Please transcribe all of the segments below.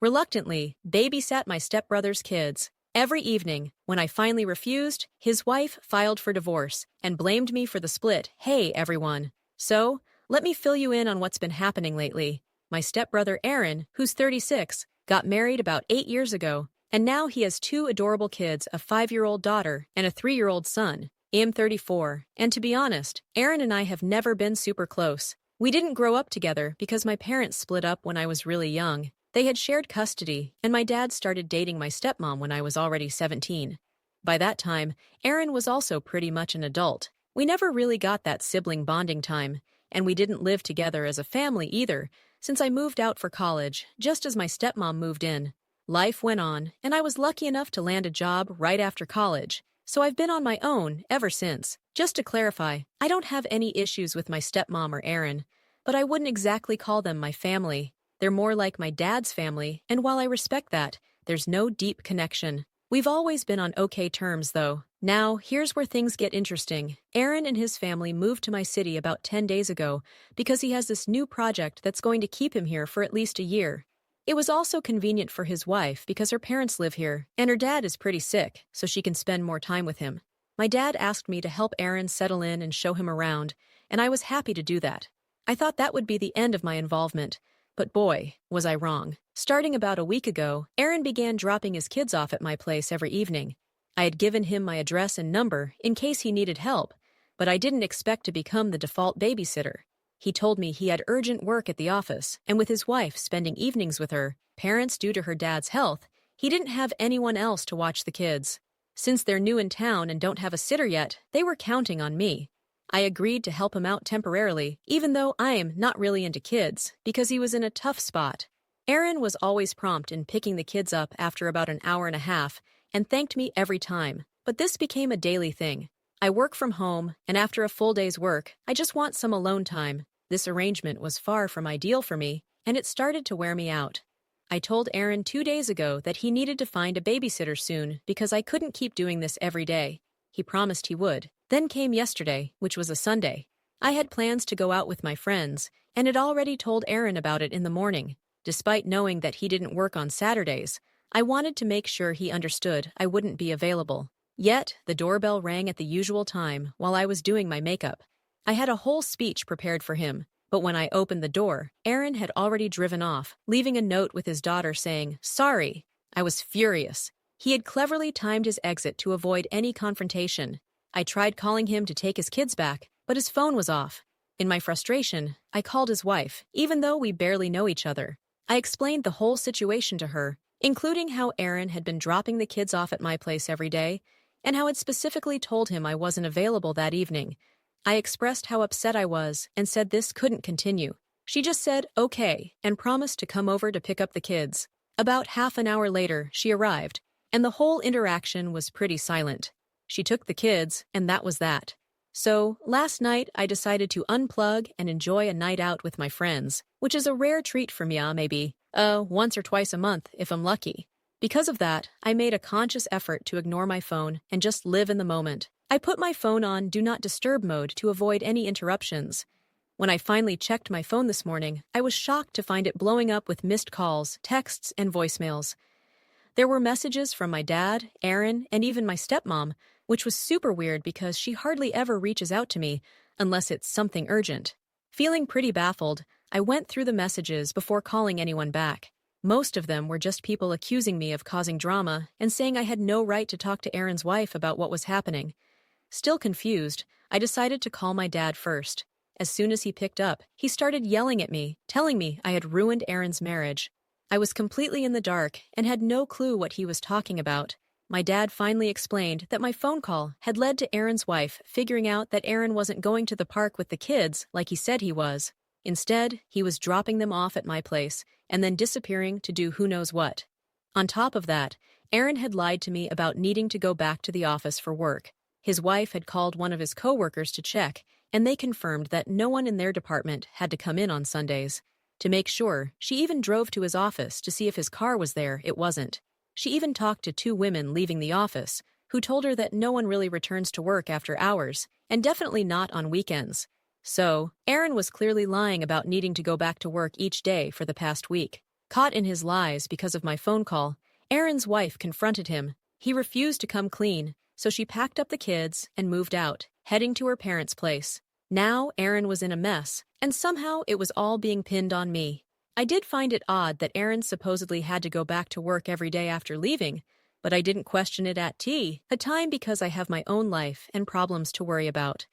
reluctantly babysat my stepbrother's kids. Every evening, when I finally refused, his wife filed for divorce and blamed me for the split. Hey, everyone. So, let me fill you in on what's been happening lately. My stepbrother Aaron, who's 36, got married about 8 years ago, and now he has two adorable kids, a 5-year-old daughter and a 3-year-old son. I'm 34, and to be honest, Aaron and I have never been super close. We didn't grow up together because my parents split up when I was really young. They had shared custody, and my dad started dating my stepmom when I was already 17. By that time, Aaron was also pretty much an adult. We never really got that sibling bonding time, and we didn't live together as a family either, since I moved out for college just as my stepmom moved in. Life went on, and I was lucky enough to land a job right after college, so I've been on my own ever since. Just to clarify, I don't have any issues with my stepmom or Aaron, but I wouldn't exactly call them my family. They're more like my dad's family, and while I respect that, there's no deep connection. We've always been on okay terms, though. Now, here's where things get interesting. Aaron and his family moved to my city about 10 days ago because he has this new project that's going to keep him here for at least a year. It was also convenient for his wife because her parents live here, and her dad is pretty sick, so she can spend more time with him. My dad asked me to help Aaron settle in and show him around, and I was happy to do that. I thought that would be the end of my involvement, but boy, was I wrong. Starting about a week ago, Aaron began dropping his kids off at my place every evening. I had given him my address and number in case he needed help, but I didn't expect to become the default babysitter. He told me he had urgent work at the office, and with his wife spending evenings with her parents due to her dad's health, he didn't have anyone else to watch the kids. Since they're new in town and don't have a sitter yet, they were counting on me. I agreed to help him out temporarily, even though I'm not really into kids, because he was in a tough spot. Aaron was always prompt in picking the kids up after about an hour and a half, and thanked me every time, but this became a daily thing. I work from home, and after a full day's work, I just want some alone time. This arrangement was far from ideal for me, and it started to wear me out. I told Aaron 2 days ago that he needed to find a babysitter soon because I couldn't keep doing this every day. He promised he would. Then came yesterday, which was a Sunday. I had plans to go out with my friends, and had already told Aaron about it in the morning. Despite knowing that he didn't work on Saturdays, I wanted to make sure he understood I wouldn't be available. Yet, the doorbell rang at the usual time while I was doing my makeup. I had a whole speech prepared for him, but when I opened the door, Aaron had already driven off, leaving a note with his daughter saying, "Sorry." I was furious. He had cleverly timed his exit to avoid any confrontation. I tried calling him to take his kids back, but his phone was off. In my frustration, I called his wife, even though we barely know each other. I explained the whole situation to her, including how Aaron had been dropping the kids off at my place every day, and how I'd specifically told him I wasn't available that evening. I expressed how upset I was and said this couldn't continue. She just said, okay, and promised to come over to pick up the kids. About half an hour later, she arrived, and the whole interaction was pretty silent. She took the kids, and that was that. So, last night, I decided to unplug and enjoy a night out with my friends, which is a rare treat for me, maybe once or twice a month if I'm lucky. Because of that, I made a conscious effort to ignore my phone and just live in the moment. I put my phone on Do Not Disturb mode to avoid any interruptions. When I finally checked my phone this morning, I was shocked to find it blowing up with missed calls, texts, and voicemails. There were messages from my dad, Aaron, and even my stepmom, which was super weird because she hardly ever reaches out to me unless it's something urgent. Feeling pretty baffled, I went through the messages before calling anyone back. Most of them were just people accusing me of causing drama and saying I had no right to talk to Aaron's wife about what was happening. Still confused, I decided to call my dad first. As soon as he picked up, he started yelling at me, telling me I had ruined Aaron's marriage. I was completely in the dark and had no clue what he was talking about. My dad finally explained that my phone call had led to Aaron's wife figuring out that Aaron wasn't going to the park with the kids like he said he was. Instead, he was dropping them off at my place and then disappearing to do who knows what. On top of that, Aaron had lied to me about needing to go back to the office for work. His wife had called one of his coworkers to check, and they confirmed that no one in their department had to come in on Sundays. To make sure, she even drove to his office to see if his car was there. It wasn't. She even talked to 2 women leaving the office, who told her that no one really returns to work after hours, and definitely not on weekends. So, Aaron was clearly lying about needing to go back to work each day for the past week. Caught in his lies because of my phone call, Aaron's wife confronted him. He refused to come clean, so she packed up the kids and moved out, heading to her parents' place. Now Aaron was in a mess, and somehow it was all being pinned on me. I did find it odd that Aaron supposedly had to go back to work every day after leaving, but I didn't question it at a time because I have my own life and problems to worry about.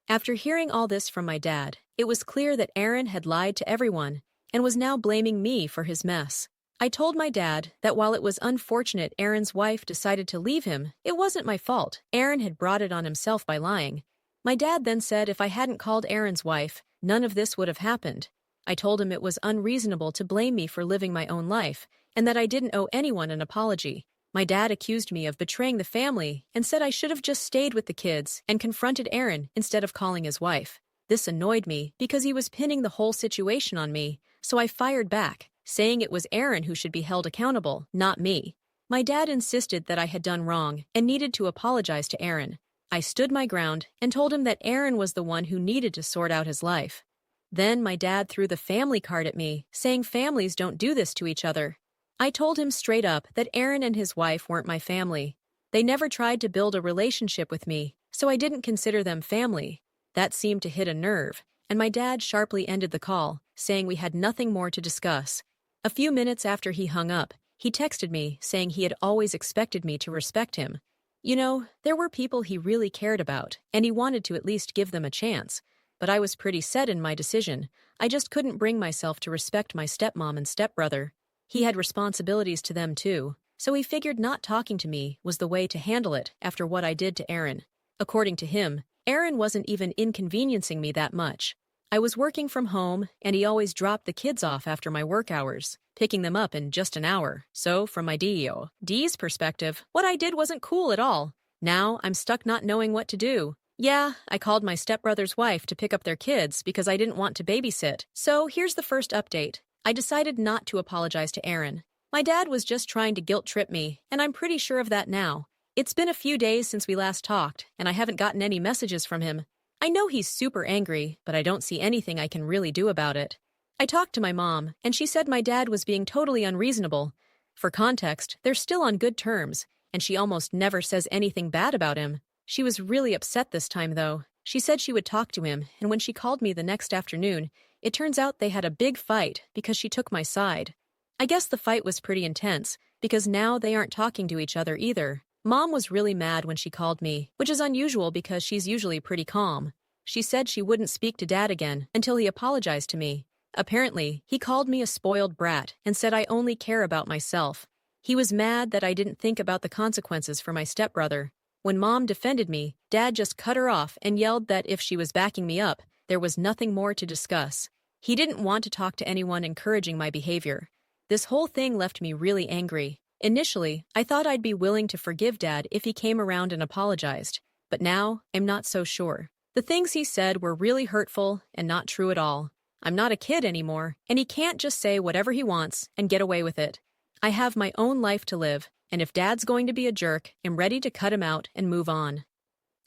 After hearing all this from my dad, it was clear that Aaron had lied to everyone and was now blaming me for his mess. I told my dad that while it was unfortunate Aaron's wife decided to leave him, it wasn't my fault. Aaron had brought it on himself by lying. My dad then said if I hadn't called Aaron's wife, none of this would have happened. I told him it was unreasonable to blame me for living my own life, and that I didn't owe anyone an apology. My dad accused me of betraying the family and said I should have just stayed with the kids and confronted Aaron instead of calling his wife. This annoyed me because he was pinning the whole situation on me, so I fired back, saying it was Aaron who should be held accountable, not me. My dad insisted that I had done wrong and needed to apologize to Aaron. I stood my ground and told him that Aaron was the one who needed to sort out his life. Then my dad threw the family card at me, saying families don't do this to each other. I told him straight up that Aaron and his wife weren't my family. They never tried to build a relationship with me, so I didn't consider them family. That seemed to hit a nerve, and my dad sharply ended the call, saying we had nothing more to discuss. A few minutes after he hung up, he texted me saying he had always expected me to respect him. You know, there were people he really cared about, and he wanted to at least give them a chance. But I was pretty set in my decision. I just couldn't bring myself to respect my stepmom and stepbrother. He had responsibilities to them too, so he figured not talking to me was the way to handle it after what I did to Aaron. According to him, Aaron wasn't even inconveniencing me that much. I was working from home, and he always dropped the kids off after my work hours, picking them up in just an hour. So, from my D's perspective, what I did wasn't cool at all. Now, I'm stuck not knowing what to do. Yeah, I called my stepbrother's wife to pick up their kids because I didn't want to babysit. So, here's the first update. I decided not to apologize to Aaron. My dad was just trying to guilt-trip me, and I'm pretty sure of that now. It's been a few days since we last talked, and I haven't gotten any messages from him. I know he's super angry, but I don't see anything I can really do about it. I talked to my mom, and she said my dad was being totally unreasonable. For context, they're still on good terms, and she almost never says anything bad about him. She was really upset this time, though. She said she would talk to him, and when she called me the next afternoon, it turns out they had a big fight because she took my side. I guess the fight was pretty intense, because now they aren't talking to each other either. Mom was really mad when she called me, which is unusual because she's usually pretty calm. She said she wouldn't speak to Dad again until he apologized to me. Apparently, he called me a spoiled brat and said I only care about myself. He was mad that I didn't think about the consequences for my stepbrother. When Mom defended me, Dad just cut her off and yelled that if she was backing me up, there was nothing more to discuss. He didn't want to talk to anyone encouraging my behavior. This whole thing left me really angry. Initially, I thought I'd be willing to forgive Dad if he came around and apologized, but now I'm not so sure. The things he said were really hurtful and not true at all. I'm not a kid anymore, and he can't just say whatever he wants and get away with it. I have my own life to live, and if Dad's going to be a jerk, I'm ready to cut him out and move on.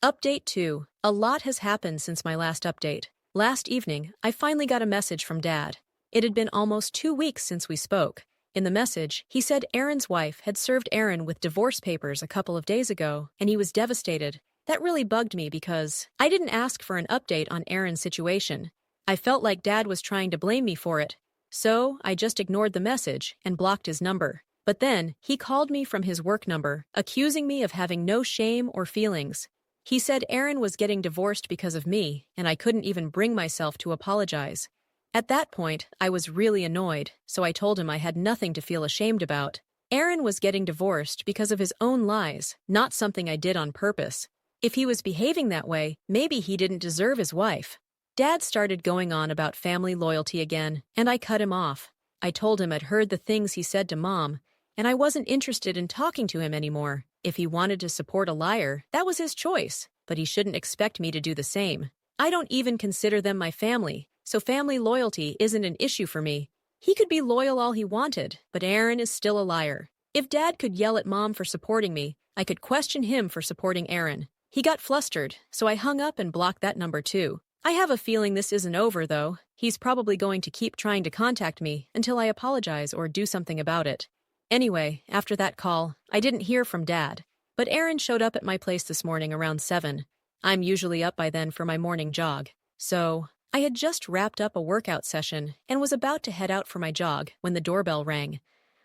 Update 2. A lot has happened since my last update. Last evening, I finally got a message from Dad. It had been almost 2 weeks since we spoke. In the message, he said Aaron's wife had served Aaron with divorce papers a couple of days ago, and he was devastated. That really bugged me because I didn't ask for an update on Aaron's situation. I felt like Dad was trying to blame me for it. So, I just ignored the message and blocked his number. But then, he called me from his work number, accusing me of having no shame or feelings. He said Aaron was getting divorced because of me, and I couldn't even bring myself to apologize. At that point, I was really annoyed, so I told him I had nothing to feel ashamed about. Aaron was getting divorced because of his own lies, not something I did on purpose. If he was behaving that way, maybe he didn't deserve his wife. Dad started going on about family loyalty again, and I cut him off. I told him I'd heard the things he said to Mom, and I wasn't interested in talking to him anymore. If he wanted to support a liar, that was his choice, but he shouldn't expect me to do the same. I don't even consider them my family, so family loyalty isn't an issue for me. He could be loyal all he wanted, but Aaron is still a liar. If Dad could yell at Mom for supporting me, I could question him for supporting Aaron. He got flustered, so I hung up and blocked that number too. I have a feeling this isn't over, though. He's probably going to keep trying to contact me until I apologize or do something about it. Anyway, after that call, I didn't hear from Dad. But Aaron showed up at my place this morning around 7. I'm usually up by then for my morning jog. So, I had just wrapped up a workout session and was about to head out for my jog when the doorbell rang.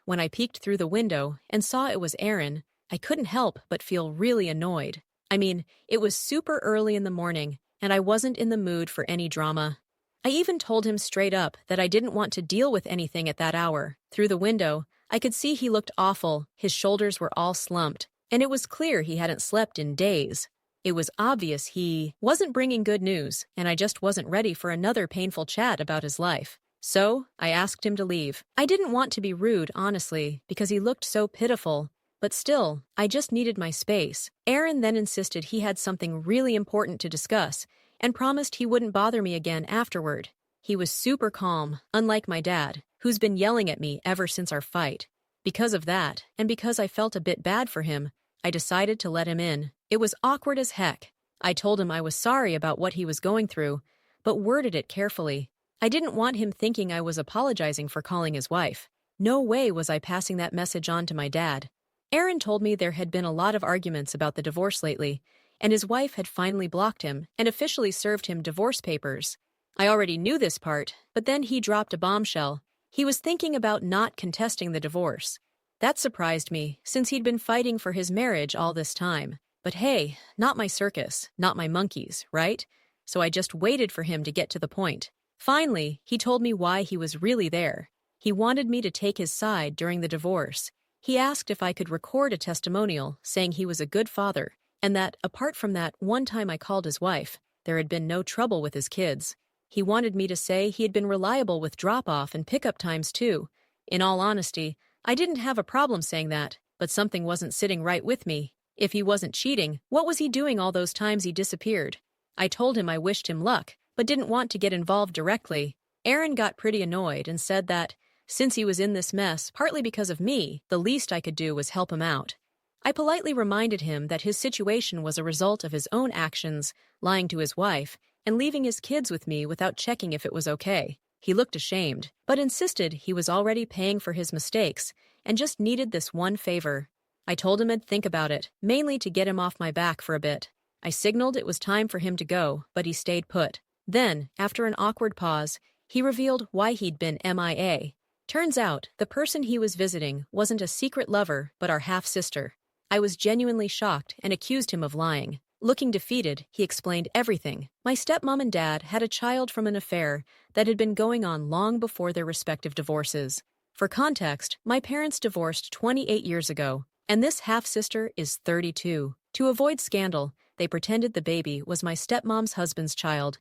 When I peeked through the window and saw it was Aaron, I couldn't help but feel really annoyed. I mean, it was super early in the morning, and I wasn't in the mood for any drama. I even told him straight up that I didn't want to deal with anything at that hour. Through the window, I could see he looked awful, his shoulders were all slumped, and it was clear he hadn't slept in days. It was obvious he wasn't bringing good news, and I just wasn't ready for another painful chat about his life. So, I asked him to leave. I didn't want to be rude, honestly, because he looked so pitiful. But still, I just needed my space. Aaron then insisted he had something really important to discuss, and promised he wouldn't bother me again afterward. He was super calm, unlike my dad, who's been yelling at me ever since our fight. Because of that, and because I felt a bit bad for him, I decided to let him in. It was awkward as heck. I told him I was sorry about what he was going through, but worded it carefully. I didn't want him thinking I was apologizing for calling his wife. No way was I passing that message on to my dad. Aaron told me there had been a lot of arguments about the divorce lately, and his wife had finally blocked him and officially served him divorce papers. I already knew this part, but then he dropped a bombshell. He was thinking about not contesting the divorce. That surprised me, since he'd been fighting for his marriage all this time. But hey, not my circus, not my monkeys, right? So I just waited for him to get to the point. Finally, he told me why he was really there. He wanted me to take his side during the divorce. He asked if I could record a testimonial saying he was a good father, and that, apart from that one time I called his wife, there had been no trouble with his kids. He wanted me to say he had been reliable with drop-off and pickup times too. In all honesty, I didn't have a problem saying that, but something wasn't sitting right with me. If he wasn't cheating, what was he doing all those times he disappeared? I told him I wished him luck, but didn't want to get involved directly. Aaron got pretty annoyed and said that, since he was in this mess, partly because of me, the least I could do was help him out. I politely reminded him that his situation was a result of his own actions, lying to his wife, and leaving his kids with me without checking if it was okay. He looked ashamed, but insisted he was already paying for his mistakes and just needed this one favor. I told him I'd think about it, mainly to get him off my back for a bit. I signaled it was time for him to go, but he stayed put. Then, after an awkward pause, he revealed why he'd been MIA. Turns out, the person he was visiting wasn't a secret lover, but our half-sister. I was genuinely shocked and accused him of lying. Looking defeated, he explained everything. My stepmom and dad had a child from an affair that had been going on long before their respective divorces. For context, my parents divorced 28 years ago, and this half-sister is 32. To avoid scandal, they pretended the baby was my stepmom's husband's child.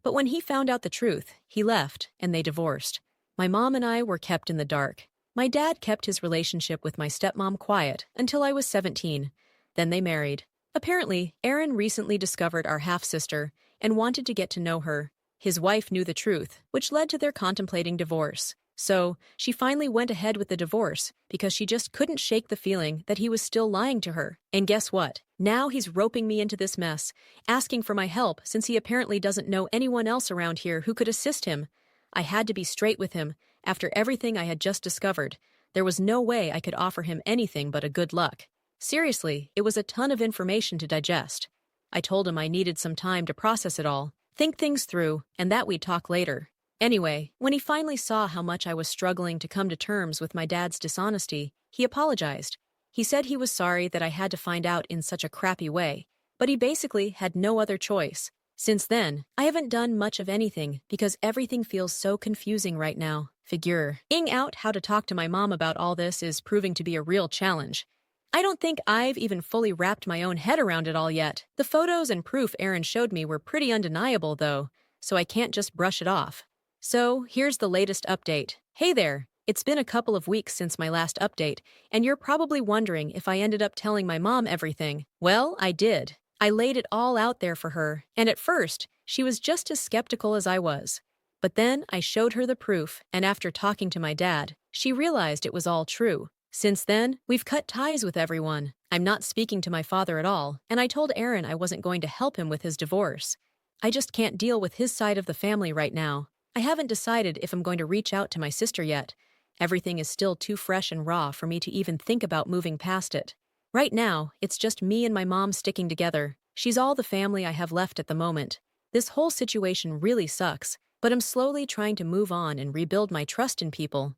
But when he found out the truth, he left, and they divorced. My mom and I were kept in the dark. My dad kept his relationship with my stepmom quiet until I was 17. Then they married. Apparently, Aaron recently discovered our half-sister and wanted to get to know her. His wife knew the truth, which led to their contemplating divorce. So, she finally went ahead with the divorce because she just couldn't shake the feeling that he was still lying to her. And guess what? Now he's roping me into this mess, asking for my help since he apparently doesn't know anyone else around here who could assist him. I had to be straight with him. After everything I had just discovered, there was no way I could offer him anything but a good luck. Seriously, it was a ton of information to digest. I told him I needed some time to process it all, think things through, and that we'd talk later. Anyway, when he finally saw how much I was struggling to come to terms with my dad's dishonesty, he apologized. He said he was sorry that I had to find out in such a crappy way, but he basically had no other choice. Since then, I haven't done much of anything because everything feels so confusing right now. Figuring out how to talk to my mom about all this is proving to be a real challenge. I don't think I've even fully wrapped my own head around it all yet. The photos and proof Aaron showed me were pretty undeniable, though, so I can't just brush it off. So, here's the latest update. Hey there, it's been a couple of weeks since my last update, and you're probably wondering if I ended up telling my mom everything. Well, I did. I laid it all out there for her, and at first, she was just as skeptical as I was. But then I showed her the proof, and after talking to my dad, she realized it was all true. Since then, we've cut ties with everyone. I'm not speaking to my father at all, and I told Aaron I wasn't going to help him with his divorce. I just can't deal with his side of the family right now. I haven't decided if I'm going to reach out to my sister yet. Everything is still too fresh and raw for me to even think about moving past it. Right now, it's just me and my mom sticking together. She's all the family I have left at the moment. This whole situation really sucks, but I'm slowly trying to move on and rebuild my trust in people.